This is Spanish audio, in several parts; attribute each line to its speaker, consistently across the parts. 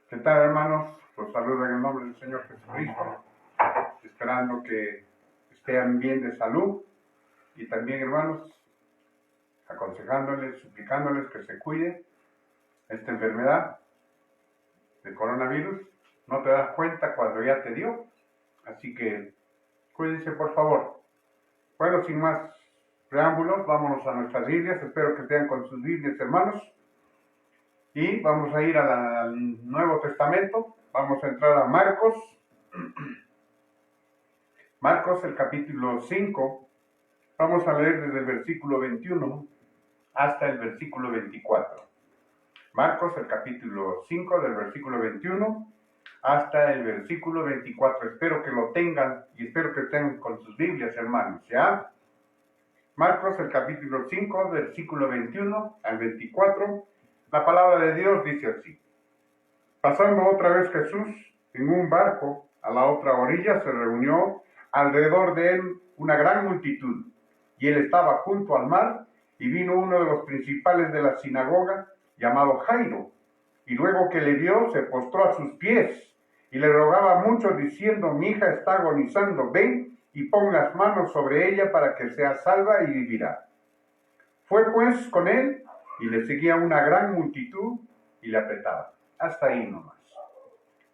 Speaker 1: ¿Qué tal, hermanos? Los saludo en el nombre del Señor Jesucristo, esperando que estén bien de salud y también, hermanos, aconsejándoles, suplicándoles que se cuiden. Esta enfermedad del coronavirus no te das cuenta cuando ya te dio, así que cuídense, por favor. Bueno, sin más preámbulos, vámonos a nuestras Biblias. Espero que estén con sus Biblias, hermanos. Y vamos a ir al Nuevo Testamento. Vamos a entrar a Marcos. Marcos, el capítulo 5. Vamos a leer desde el versículo 21 hasta el versículo 24. Marcos, el capítulo 5, del versículo 21 hasta el versículo 24. Espero que lo tengan y espero que estén con sus Biblias, hermanos, ¿ya? Marcos, el capítulo 5, versículo 21 al 24. La palabra de Dios dice así: Pasando otra vez Jesús en un barco a la otra orilla, se reunió alrededor de él una gran multitud, y él estaba junto al mar, y vino uno de los principales de la sinagoga, llamado Jairo, y luego que le vio, se postró a sus pies, y le rogaba mucho, diciendo: Mi hija está agonizando, ven y pon las manos sobre ella para que sea salva y vivirá. Fue pues con él, y le seguía una gran multitud, y le apretaba. Hasta ahí nomás.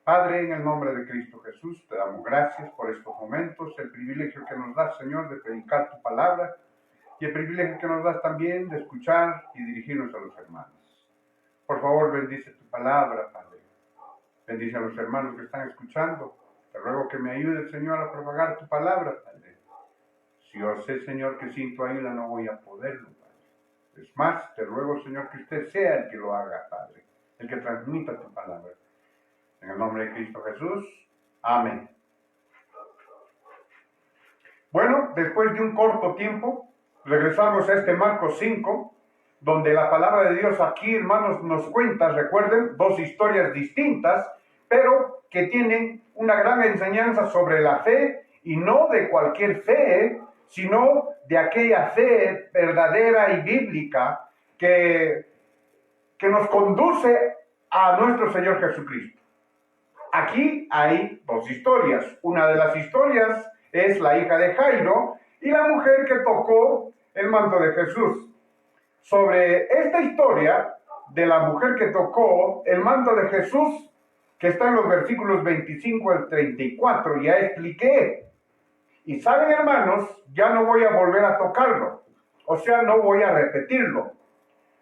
Speaker 1: Padre, en el nombre de Cristo Jesús, te damos gracias por estos momentos, el privilegio que nos das, Señor, de predicar tu palabra, y el privilegio que nos das también de escuchar y dirigirnos a los hermanos. Por favor, bendice tu palabra, Padre. Bendice a los hermanos que están escuchando. Te ruego que me ayude, Señor, a propagar tu palabra, Padre. Si yo sé, Señor, que sin tu ayuda no voy a poderlo, Padre. Es más, te ruego, Señor, que usted sea el que lo haga, Padre, el que transmita tu palabra. En el nombre de Cristo Jesús. Amén. Bueno, después de un corto tiempo, regresamos a este Marcos 5, donde la palabra de Dios aquí, hermanos, nos cuenta, recuerden, dos historias distintas, pero que tienen una gran enseñanza sobre la fe, y no de cualquier fe, sino de aquella fe verdadera y bíblica que nos conduce a nuestro Señor Jesucristo. Aquí hay dos historias. Una de las historias es la hija de Jairo y la mujer que tocó el manto de Jesús. Sobre esta historia de la mujer que tocó el manto de Jesús, que está en los versículos 25 al 34, ya expliqué. Y saben, hermanos, ya no voy a volver a tocarlo. O sea, no voy a repetirlo.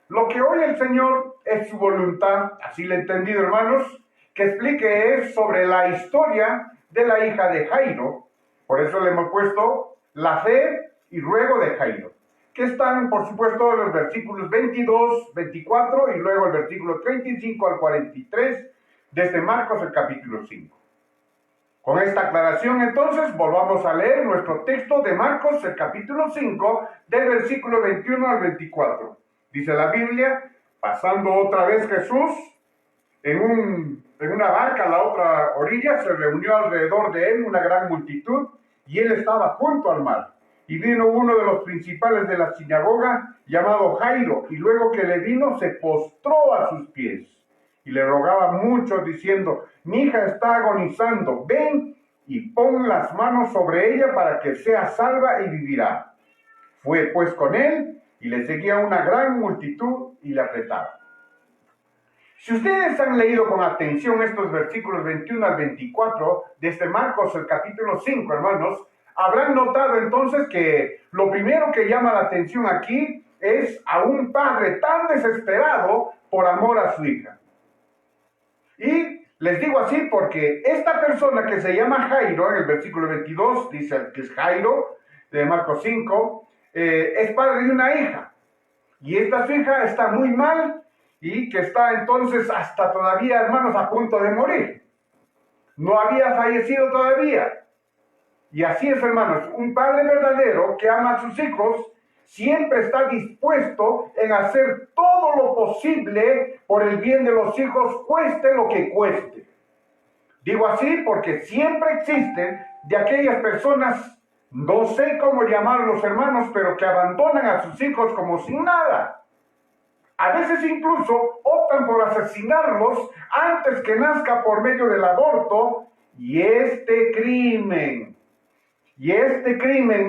Speaker 1: Lo que hoy el Señor es su voluntad, así lo he entendido, hermanos, que explique es sobre la historia de la hija de Jairo. Por eso le hemos puesto la fe y ruego de Jairo, que están, por supuesto, los versículos 22, 24 y luego el versículo 35 al 43 desde Marcos, el capítulo 5. Con esta aclaración, entonces, volvamos a leer nuestro texto de Marcos, el capítulo 5, del versículo 21 al 24. Dice la Biblia: pasando otra vez Jesús en una barca a la otra orilla, se reunió alrededor de él una gran multitud, y él estaba junto al mar. Y vino uno de los principales de la sinagoga, llamado Jairo, y luego que le vino, se postró a sus pies, y le rogaba mucho, diciendo: Mi hija está agonizando, ven y pon las manos sobre ella para que sea salva y vivirá. Fue pues con él, y le seguía una gran multitud, y le apretaba. Si ustedes han leído con atención estos versículos 21 al 24 desde Marcos, el capítulo 5, hermanos, habrán notado entonces que lo primero que llama la atención aquí es a un padre tan desesperado por amor a su hija. Y les digo así porque esta persona que se llama Jairo, en el versículo 22, dice que es Jairo, de Marcos 5, es padre de una hija. Y esta hija está muy mal, y que está entonces hasta todavía, hermanos, a punto de morir. No había fallecido todavía. Y así es, hermanos, un padre verdadero que ama a sus hijos siempre está dispuesto en hacer todo lo posible por el bien de los hijos, cueste lo que cueste. Digo así porque siempre existen de aquellas personas, no sé cómo llamarlos, hermanos, pero que abandonan a sus hijos como sin nada. A veces incluso optan por asesinarlos antes que nazca por medio del aborto. Y este crimen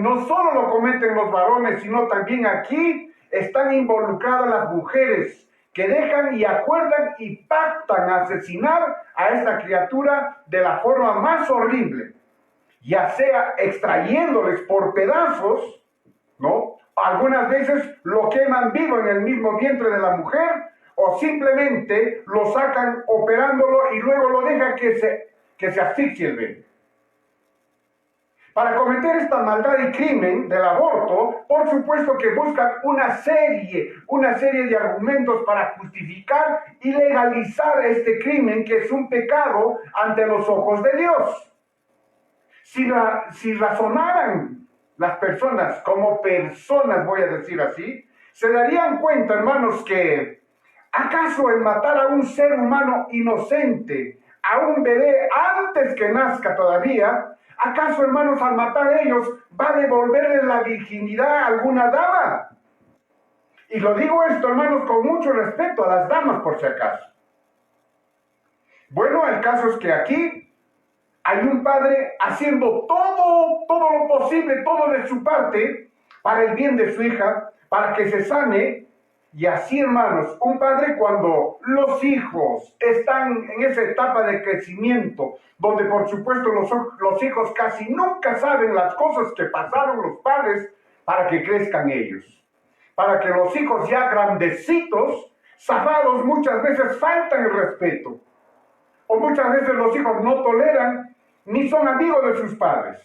Speaker 1: no solo lo cometen los varones, sino también aquí están involucradas las mujeres que dejan y acuerdan y pactan asesinar a esta criatura de la forma más horrible, ya sea extrayéndoles por pedazos, ¿no? Algunas veces lo queman vivo en el mismo vientre de la mujer, o simplemente lo sacan operándolo y luego lo dejan que se asfixie el bebé. Para cometer esta maldad y crimen del aborto, por supuesto que buscan una serie de argumentos para justificar y legalizar este crimen, que es un pecado ante los ojos de Dios. Si razonaran las personas como personas, voy a decir así, se darían cuenta, hermanos, que ¿acaso el matar a un ser humano inocente, a un bebé antes que nazca todavía, acaso, hermanos, al matar a ellos va a devolverle la virginidad a alguna dama? Y lo digo esto, hermanos, con mucho respeto a las damas, por si acaso. Bueno, el caso es que aquí hay un padre haciendo todo lo posible, todo de su parte, para el bien de su hija, para que se sane. Y así, hermanos, un padre, cuando los hijos están en esa etapa de crecimiento, donde por supuesto los hijos casi nunca saben las cosas que pasaron los padres para que crezcan ellos. Para que los hijos ya grandecitos, zafados, muchas veces faltan el respeto. O muchas veces los hijos no toleran ni son amigos de sus padres.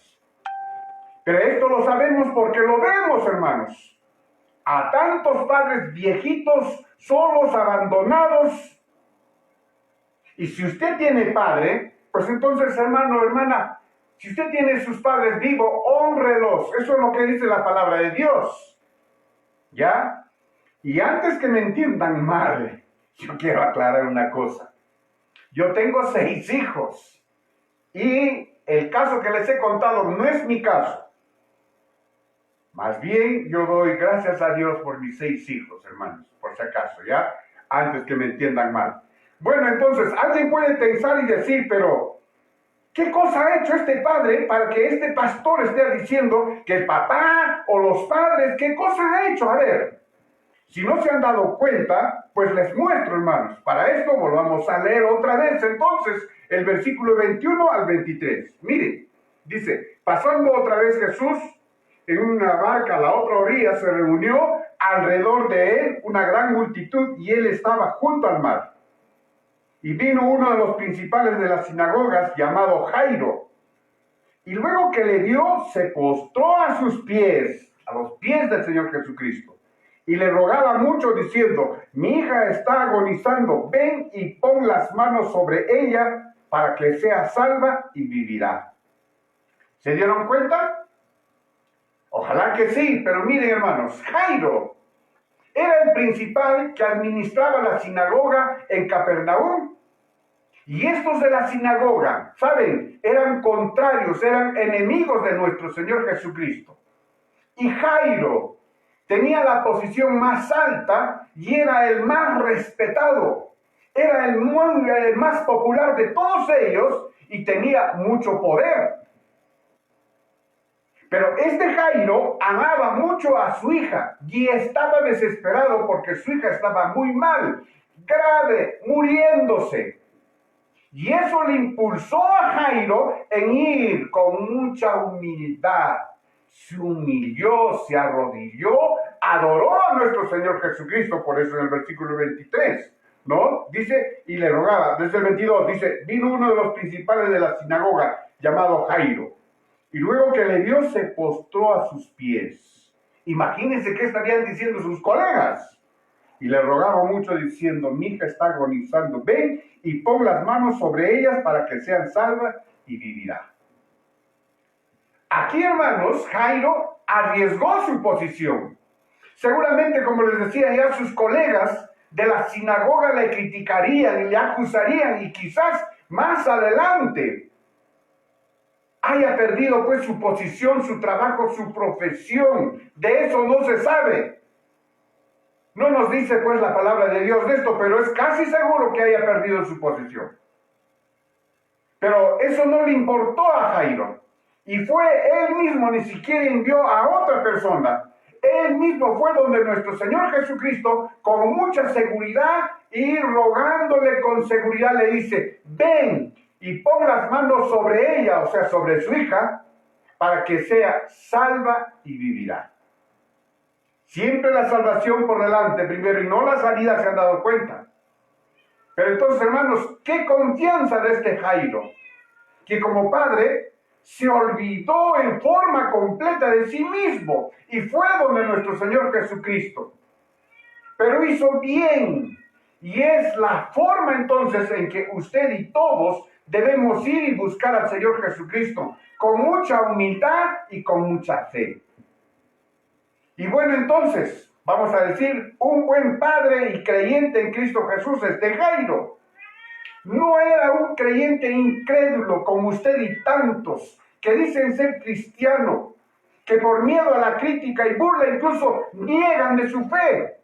Speaker 1: Pero esto lo sabemos porque lo vemos, hermanos. A tantos padres viejitos, solos, abandonados. Y si usted tiene padre, pues entonces, hermano, hermana, si usted tiene sus padres vivos, hónrelos. Eso es lo que dice la palabra de Dios. ¿Ya? Y antes que me entiendan mal, yo quiero aclarar una cosa. Yo tengo 6 hijos. Y el caso que les he contado no es mi caso. Más bien, yo doy gracias a Dios por mis 6 hijos, hermanos, por si acaso, ¿ya? Antes que me entiendan mal. Bueno, entonces, alguien puede pensar y decir, pero, ¿qué cosa ha hecho este padre para que este pastor esté diciendo que el papá o los padres, qué cosa ha hecho? A ver, si no se han dado cuenta, pues les muestro, hermanos. Para esto volvamos a leer otra vez, entonces, el versículo 21 al 23. Miren, dice, pasando otra vez Jesús en una barca a la otra orilla, se reunió alrededor de él una gran multitud y él estaba junto al mar. Y vino uno de los principales de las sinagogas, llamado Jairo, y luego que le vio, se postró a sus pies, a los pies del Señor Jesucristo, y le rogaba mucho diciendo, mi hija está agonizando, ven y pon las manos sobre ella para que sea salva y vivirá. ¿Se dieron cuenta? Ojalá que sí, pero miren, hermanos, Jairo era el principal que administraba la sinagoga en Capernaum. Y estos de la sinagoga, ¿saben? Eran contrarios, eran enemigos de nuestro Señor Jesucristo. Y Jairo tenía la posición más alta y era el más respetado. Era el más popular de todos ellos y tenía mucho poder. Pero este Jairo amaba mucho a su hija y estaba desesperado porque su hija estaba muy mal, grave, muriéndose. Y eso le impulsó a Jairo en ir con mucha humildad. Se humilló, se arrodilló, adoró a nuestro Señor Jesucristo, por eso en el versículo 23, ¿no? Dice, y le rogaba, desde el 22, dice, vino uno de los principales de la sinagoga, llamado Jairo. Y luego que le vio, se postró a sus pies. Imagínense qué estarían diciendo sus colegas. Y le rogaba mucho diciendo, mi hija está agonizando, ven y pon las manos sobre ellas para que sean salvas y vivirá. Aquí, hermanos, Jairo arriesgó su posición. Seguramente, como les decía ya, sus colegas de la sinagoga le criticarían y le acusarían y quizás más adelante haya perdido pues su posición, su trabajo, su profesión. De eso no se sabe. No nos dice pues la palabra de Dios de esto, pero es casi seguro que haya perdido su posición. Pero eso no le importó a Jairo. Y fue él mismo, ni siquiera envió a otra persona. Él mismo fue donde nuestro Señor Jesucristo, con mucha seguridad y rogándole con seguridad, le dice: ven y pon las manos sobre ella, o sea, sobre su hija, para que sea salva y vivirá. Siempre la salvación por delante primero y no la salida, ¿se han dado cuenta? Pero entonces, hermanos, qué confianza de este Jairo, que como padre se olvidó en forma completa de sí mismo y fue donde nuestro Señor Jesucristo. Pero hizo bien, y es la forma entonces en que usted y todos debemos ir y buscar al Señor Jesucristo, con mucha humildad y con mucha fe. Y bueno, entonces, vamos a decir, un buen padre y creyente en Cristo Jesús, este Jairo, no era un creyente incrédulo como usted y tantos que dicen ser cristianos, que por miedo a la crítica y burla incluso niegan de su fe.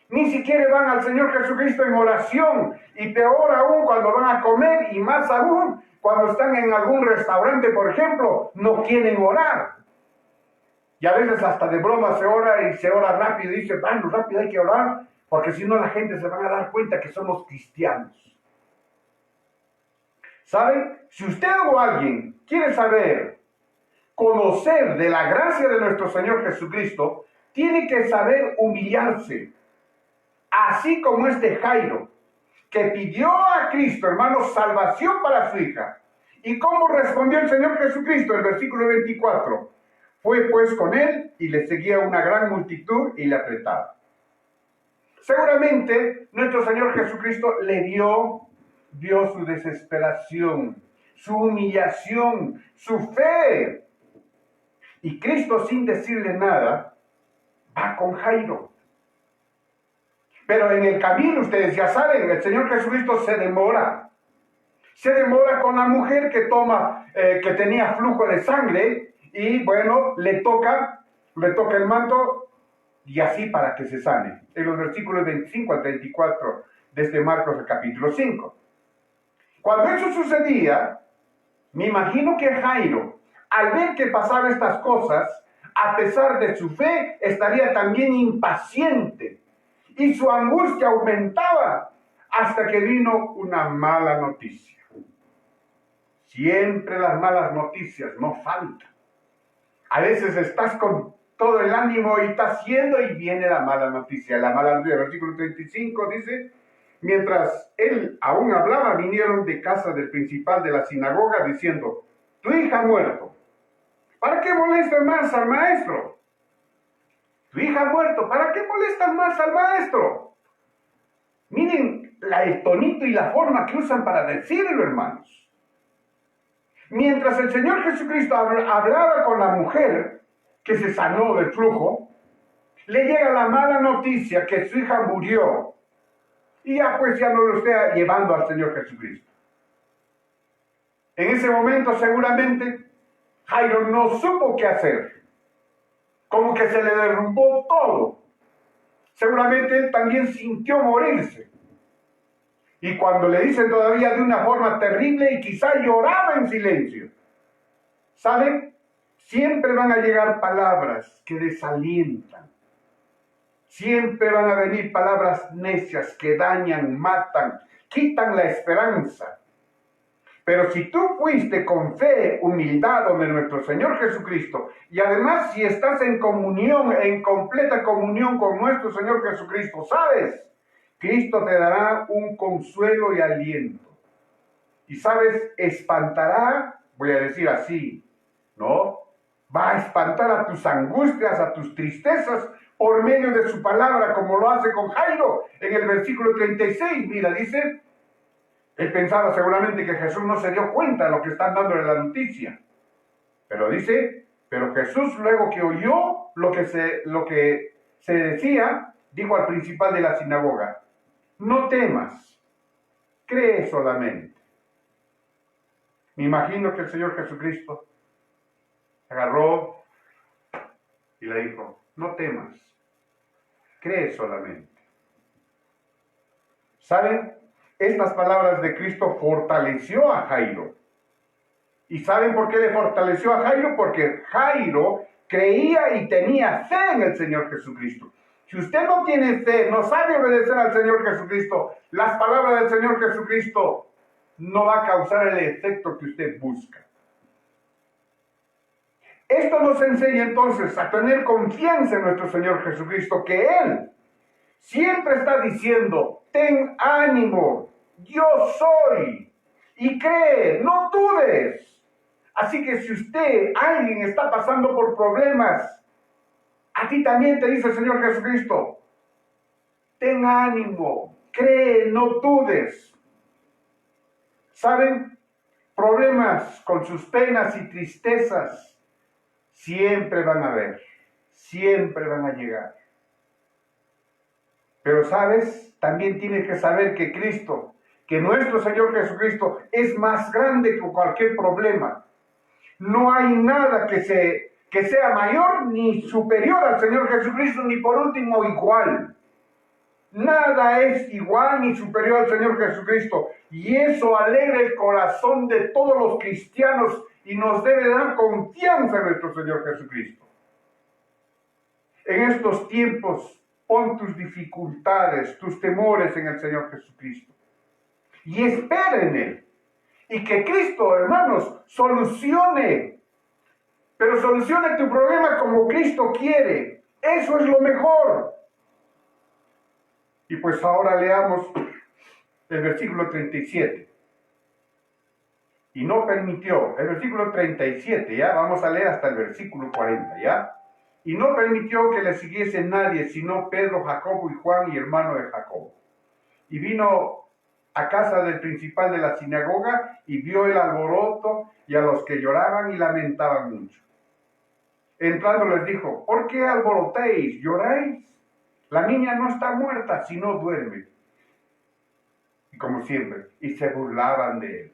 Speaker 1: Ni siquiera van al Señor Jesucristo en oración, y peor aún cuando van a comer, y más aún cuando están en algún restaurante, por ejemplo, no quieren orar. Y a veces hasta de broma se ora y se ora rápido y dice: bueno, rápido hay que orar, porque si no la gente se va a dar cuenta que somos cristianos. ¿Saben? Si usted o alguien quiere saber, conocer de la gracia de nuestro Señor Jesucristo, tiene que saber humillarse. Así como este Jairo, que pidió a Cristo, hermanos, salvación para su hija. ¿Y cómo respondió el Señor Jesucristo? El versículo 24. Fue pues con él y le seguía una gran multitud y le apretaba. Seguramente nuestro Señor Jesucristo le vio su desesperación, su humillación, su fe. Y Cristo, sin decirle nada, va con Jairo. Pero en el camino, ustedes ya saben, el Señor Jesucristo se demora. Se demora con la mujer que tenía flujo de sangre, y bueno, le toca el manto, y así para que se sane. En los versículos 25 al 34 de este Marcos, el capítulo 5. Cuando eso sucedía, me imagino que Jairo, al ver que pasaban estas cosas, a pesar de su fe, estaría también impaciente. Y su angustia aumentaba hasta que vino una mala noticia. Siempre las malas noticias no faltan. A veces estás con todo el ánimo y estás yendo y viene la mala noticia. La mala noticia, el versículo 35 dice: mientras él aún hablaba, vinieron de casa del principal de la sinagoga diciendo: tu hija ha muerto. ¿Para qué molestan más al maestro? Tu hija ha muerto. ¿Para qué molestan más al maestro? Miren el tonito y la forma que usan para decirlo, hermanos. Mientras el Señor Jesucristo hablaba con la mujer que se sanó del flujo, le llega la mala noticia que su hija murió. Y ya pues ya no lo está llevando al Señor Jesucristo. En ese momento seguramente Jairo no supo qué hacer. Como que se le derrumbó todo. Seguramente él también sintió morirse. Y cuando le dicen todavía de una forma terrible, y quizá lloraba en silencio. ¿Saben? Siempre van a llegar palabras que desalientan. Siempre van a venir palabras necias que dañan, matan, quitan la esperanza. Pero si tú fuiste con fe, humildad donde nuestro Señor Jesucristo, y además si estás en comunión, en completa comunión con nuestro Señor Jesucristo, ¿sabes? Cristo te dará un consuelo y aliento. Y ¿sabes? Espantará, voy a decir así, ¿no? Va a espantar a tus angustias, a tus tristezas, por medio de su palabra, como lo hace con Jairo. En el versículo 36, mira, dice: él pensaba seguramente que Jesús no se dio cuenta de lo que están dándole la noticia. Pero dice: pero Jesús, luego que oyó lo que se decía, dijo al principal de la sinagoga: no temas, cree solamente. Me imagino que el Señor Jesucristo agarró y le dijo: no temas, cree solamente. ¿Saben? Estas palabras de Cristo fortaleció a Jairo. ¿Y saben por qué le fortaleció a Jairo? Porque Jairo creía y tenía fe en el Señor Jesucristo. Si usted no tiene fe, no sabe obedecer al Señor Jesucristo, las palabras del Señor Jesucristo no va a causar el efecto que usted busca. Esto nos enseña entonces a tener confianza en nuestro Señor Jesucristo, que Él siempre está diciendo, ten ánimo, yo soy, y cree, no dudes. Así que si alguien está pasando por problemas, a ti también te dice el Señor Jesucristo, ten ánimo, cree, no dudes. ¿Saben? Problemas con sus penas y tristezas siempre van a haber, siempre van a llegar. Pero ¿sabes? También tienes que saber que Cristo, que nuestro Señor Jesucristo es más grande que cualquier problema. No hay nada que sea mayor ni superior al Señor Jesucristo, ni por último igual. Nada es igual ni superior al Señor Jesucristo. Y eso alegra el corazón de todos los cristianos y nos debe dar confianza en nuestro Señor Jesucristo. En estos tiempos, pon tus dificultades, tus temores en el Señor Jesucristo. Y espera en Él. Y que Cristo, hermanos, solucione. Pero solucione tu problema como Cristo quiere. Eso es lo mejor. Y pues ahora leamos el versículo 37. Y no permitió, el versículo 37, ya vamos a leer hasta el versículo 40, ¿ya? Y no permitió que le siguiese nadie, sino Pedro, Jacobo y Juan, y hermano de Jacobo. Y vino a casa del principal de la sinagoga, y vio el alboroto, y a los que lloraban y lamentaban mucho. Entrando les dijo, ¿por qué alborotéis? ¿Lloráis? La niña no está muerta, sino duerme. Y como siempre, y se burlaban de él.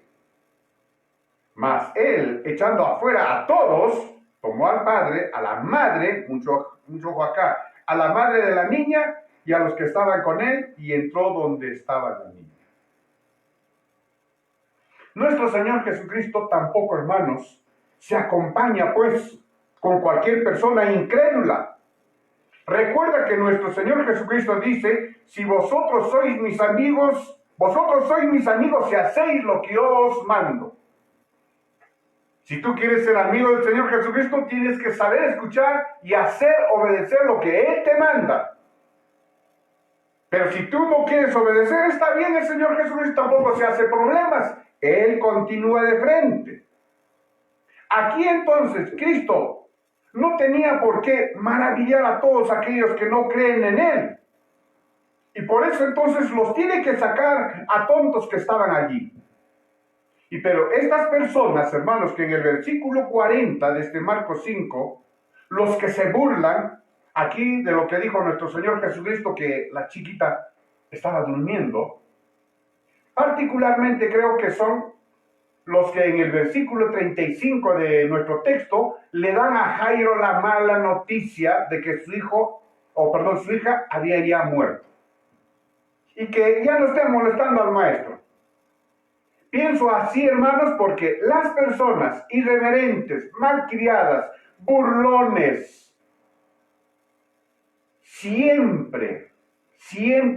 Speaker 1: Mas él, echando afuera a todos, tomó al padre, a la madre, mucho ojo acá, a la madre de la niña y a los que estaban con él, y entró donde estaba la niña. Nuestro Señor Jesucristo tampoco, hermanos, se acompaña pues con cualquier persona incrédula. Recuerda que nuestro Señor Jesucristo dice, si vosotros sois mis amigos si hacéis lo que yo os mando. Si tú quieres ser amigo del Señor Jesucristo, tienes que saber escuchar y obedecer lo que Él te manda. Pero si tú no quieres obedecer, está bien, el Señor Jesucristo tampoco se hace problemas. Él continúa de frente. Aquí entonces Cristo no tenía por qué maravillar a todos aquellos que no creen en Él. Y por eso entonces los tiene que sacar a tontos que estaban allí. Pero estas personas, hermanos, que en el versículo 40 de este Marcos 5, los que se burlan aquí de lo que dijo nuestro Señor Jesucristo, que la chiquita estaba durmiendo, particularmente creo que son los que en el versículo 35 de nuestro texto le dan a Jairo la mala noticia de que su hija había ya muerto. Y que ya no estén molestando al maestro. Pienso así, hermanos, porque las personas irreverentes, malcriadas, burlones, siempre,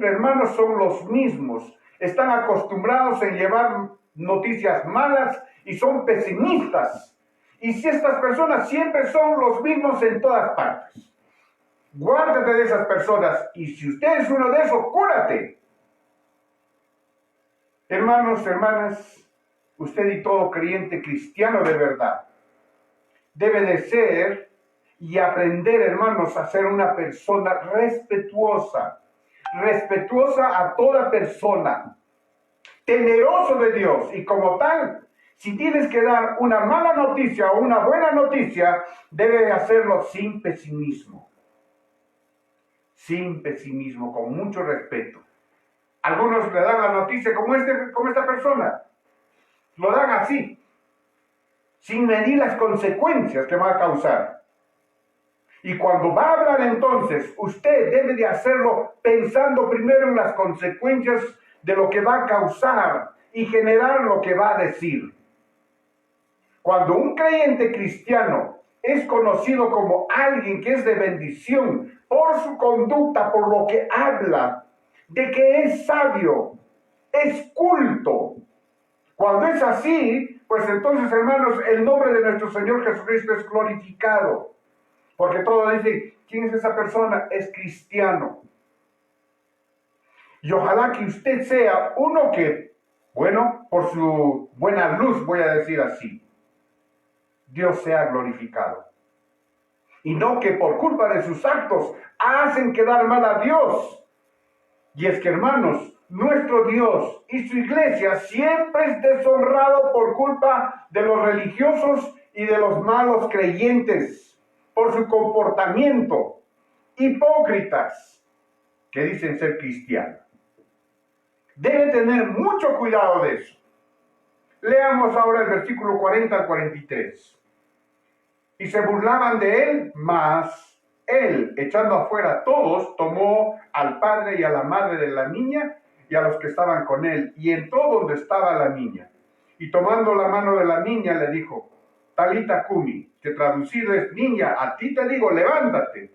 Speaker 1: hermanos, son los mismos. Están acostumbrados en llevar noticias malas y son pesimistas. Y si estas personas siempre son los mismos en todas partes. Guárdate de esas personas y si usted es uno de esos, cúrate. Hermanos, hermanas, usted y todo creyente cristiano de verdad debe de ser y aprender, hermanos, a ser una persona respetuosa a toda persona, temeroso de Dios, y como tal, si tienes que dar una mala noticia o una buena noticia, debe de hacerlo sin pesimismo, con mucho respeto. Algunos le dan la noticia como esta persona. Lo dan así, sin medir las consecuencias que va a causar. Y cuando va a hablar entonces, usted debe de hacerlo pensando primero en las consecuencias de lo que va a causar y generar lo que va a decir. Cuando un creyente cristiano es conocido como alguien que es de bendición por su conducta, por lo que habla, de que es sabio, es culto. Cuando es así, pues entonces, hermanos, el nombre de nuestro Señor Jesucristo es glorificado. Porque todo dice, ¿quién es esa persona? Es cristiano. Y ojalá que usted sea uno que, bueno, por su buena luz, voy a decir así, Dios sea glorificado. Y no que por culpa de sus actos hacen quedar mal a Dios. Y es que, hermanos, nuestro Dios y su iglesia siempre es deshonrado por culpa de los religiosos y de los malos creyentes, por su comportamiento, hipócritas que dicen ser cristianos. Debe tener mucho cuidado de eso. Leamos ahora el versículo 40 al 43. Y se burlaban de él, mas él, echando afuera a todos, tomó al padre y a la madre de la niña y a los que estaban con él, y entró donde estaba la niña. Y tomando la mano de la niña, le dijo, Talita Cumi, que traducido es, niña, a ti te digo, levántate.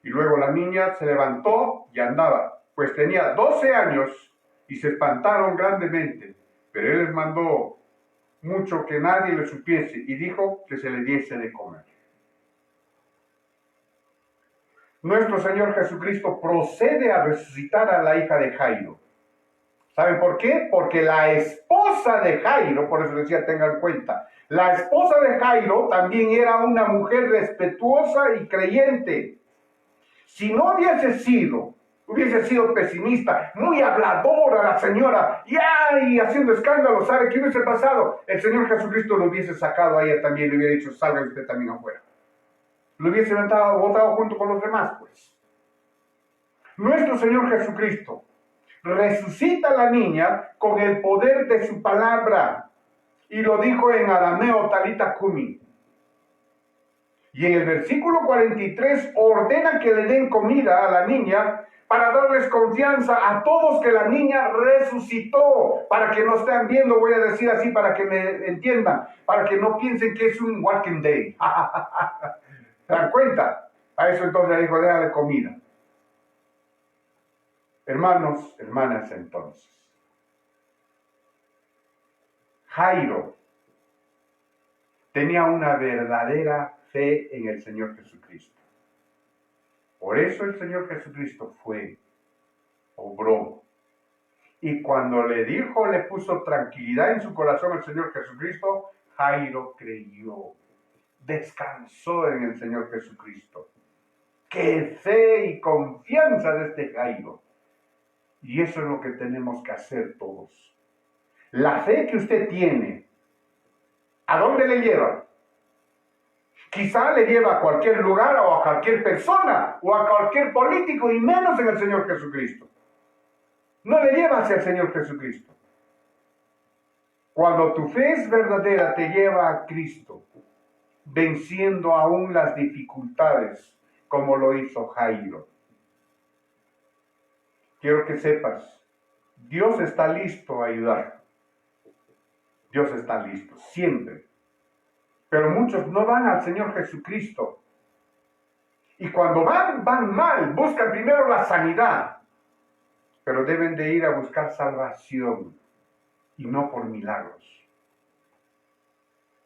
Speaker 1: Y luego la niña se levantó y andaba, pues tenía 12 años, y se espantaron grandemente. Pero él les mandó mucho que nadie le supiese, y dijo que se le diese de comer. Nuestro Señor Jesucristo procede a resucitar a la hija de Jairo. ¿Saben por qué? Porque la esposa de Jairo, por eso decía, tengan en cuenta, la esposa de Jairo también era una mujer respetuosa y creyente. Si no hubiese sido pesimista, muy habladora la señora, y haciendo escándalo, ¿sabe qué hubiese pasado? El Señor Jesucristo lo hubiese sacado a ella también, le hubiera dicho, salga usted también afuera. Lo hubiese botado junto con los demás, pues. Nuestro Señor Jesucristo resucita a la niña con el poder de su palabra, y lo dijo en arameo, Talita Cumi. Y en el versículo 43 ordena que le den comida a la niña para darles confianza a todos que la niña resucitó, para que no estén viendo, voy a decir así, para que me entiendan, para que no piensen que es un walking day. ¿Se dan cuenta? A eso entonces le dijo, déjale comida. Hermanos, hermanas, entonces, Jairo tenía una verdadera fe en el Señor Jesucristo. Por eso el Señor Jesucristo obró. Y cuando le dijo, le puso tranquilidad en su corazón el Señor Jesucristo, Jairo creyó, descansó en el Señor Jesucristo. ¡Qué fe y confianza de este Jairo! Y eso es lo que tenemos que hacer todos. La fe que usted tiene, ¿a dónde le lleva? Quizá le lleva a cualquier lugar o a cualquier persona o a cualquier político y menos en el Señor Jesucristo. No le lleva hacia el Señor Jesucristo. Cuando tu fe es verdadera, te lleva a Cristo, venciendo aún las dificultades, como lo hizo Jairo. Quiero que sepas, Dios está listo a ayudar. Dios está listo, siempre. Pero muchos no van al Señor Jesucristo. Y cuando van mal, buscan primero la sanidad. Pero deben de ir a buscar salvación y no por milagros.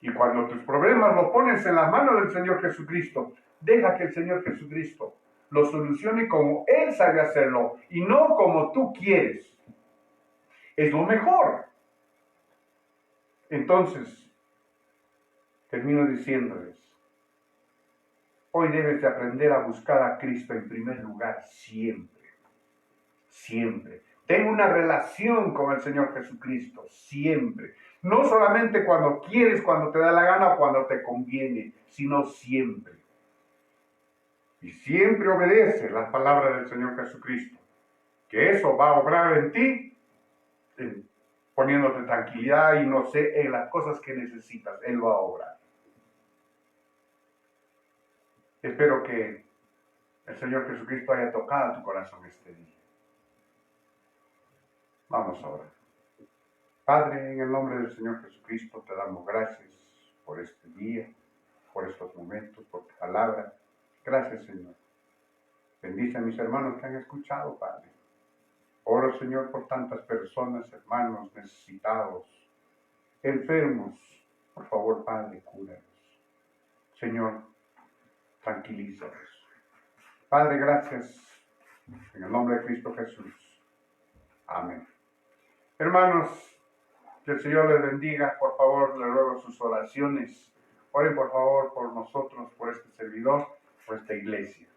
Speaker 1: Y cuando tus problemas lo pones en las manos del Señor Jesucristo, deja que el Señor Jesucristo lo solucione como Él sabe hacerlo y no como tú quieres. Es lo mejor. Entonces, termino diciéndoles, hoy debes de aprender a buscar a Cristo en primer lugar siempre. Siempre. Ten una relación con el Señor Jesucristo, siempre. No solamente cuando quieres, cuando te da la gana o cuando te conviene, sino siempre. Y siempre obedece las palabras del Señor Jesucristo. Que eso va a obrar en ti, poniéndote tranquilidad y no sé, en las cosas que necesitas. Él va a obrar. Espero que el Señor Jesucristo haya tocado tu corazón este día. Vamos ahora. Padre, en el nombre del Señor Jesucristo te damos gracias por este día, por estos momentos, por tu palabra. Gracias, Señor. Bendice a mis hermanos que han escuchado, Padre. Oro, Señor, por tantas personas, hermanos necesitados, enfermos. Por favor, Padre, cúralos. Señor, tranquilízalos. Padre, gracias. En el nombre de Cristo Jesús. Amén. Hermanos, que el Señor les bendiga. Por favor, le ruego sus oraciones. Oren, por favor, por nosotros, por este servidor, por esta iglesia.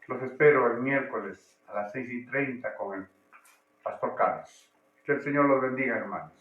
Speaker 1: Los espero el miércoles a las 6:30 con el Pastor Carlos. Que el Señor los bendiga, hermanos.